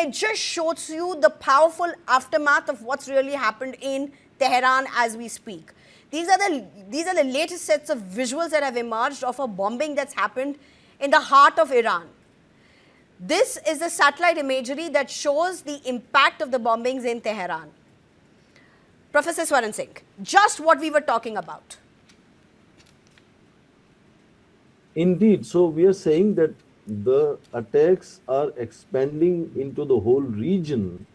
it just shows you the powerful aftermath of what's really happened in Tehran as we speak. These are the latest sets of visuals that have emerged of a bombing that's happened in the heart of Iran. This is the satellite imagery that shows the impact of the bombings in Tehran. Professor Swaran Singh, just what we were talking about. Indeed. So we are saying that the attacks are expanding into the whole region.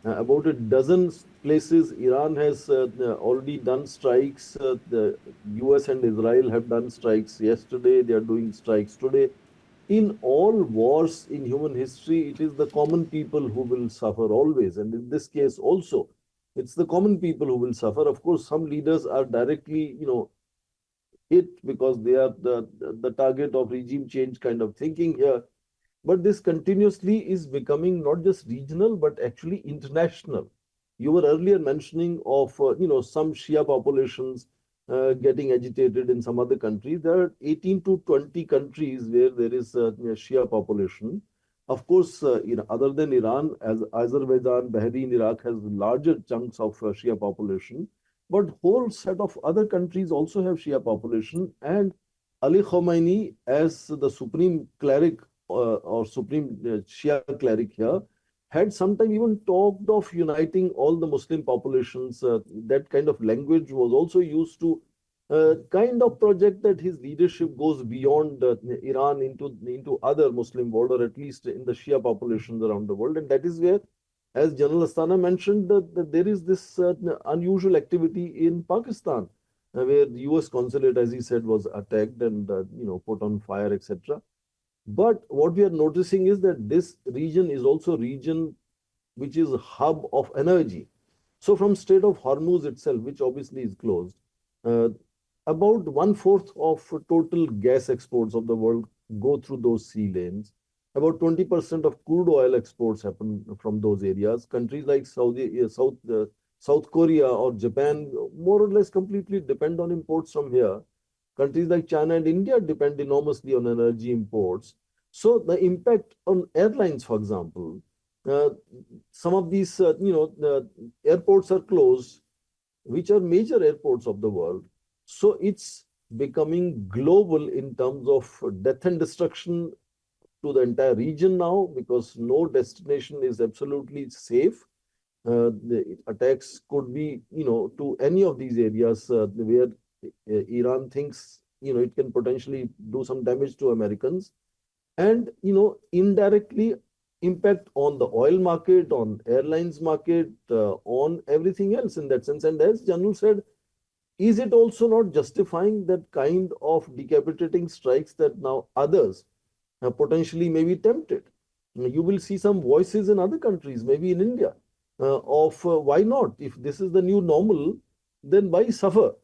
About a dozen places, Iran has already done strikes. The U.S. and Israel have done strikes yesterday. They are doing strikes today. In all wars in human history, it is the common people who will suffer always. And in this case also, it's the common people who will suffer. Of course, some leaders are directly, hit because they are the target of regime change kind of thinking here. But this continuously is becoming not just regional, but actually international. You were earlier mentioning of, some Shia populations getting agitated in some other countries. There are 18 to 20 countries where there is a Shia population. Of course, other than Iran, as Azerbaijan, Bahrain, Iraq has larger chunks of Shia population. But whole set of other countries also have Shia population. And Ali Khamenei, as the supreme cleric or supreme Shia cleric here, had sometime even talked of uniting all the Muslim populations. That kind of language was also used to kind of project that his leadership goes beyond Iran into other Muslim world, or at least in the Shia populations around the world. And that is where, as General Astana mentioned, that there is this unusual activity in Pakistan, where the U.S. consulate, as he said, was attacked and put on fire, etc. But what we are noticing is that this region is also a region which is a hub of energy. So from Strait of Hormuz itself, which obviously is closed, about 1/4 of total gas exports of the world go through those sea lanes. About 20% of crude oil exports happen from those areas. Countries like South Korea or Japan more or less completely depend on imports from here. Countries like China and India depend enormously on energy imports. So the impact on airlines, for example, some of these, the airports are closed, which are major airports of the world. So it's becoming global in terms of death and destruction to the entire region now, because no destination is absolutely safe. The attacks could be, to any of these areas where Iran thinks, it can potentially do some damage to Americans, and, indirectly impact on the oil market, on airlines market, on everything else in that sense. And as General said, is it also not justifying that kind of decapitating strikes that now others potentially may be tempted? You will see some voices in other countries, maybe in India, of why not? If this is the new normal, then why suffer?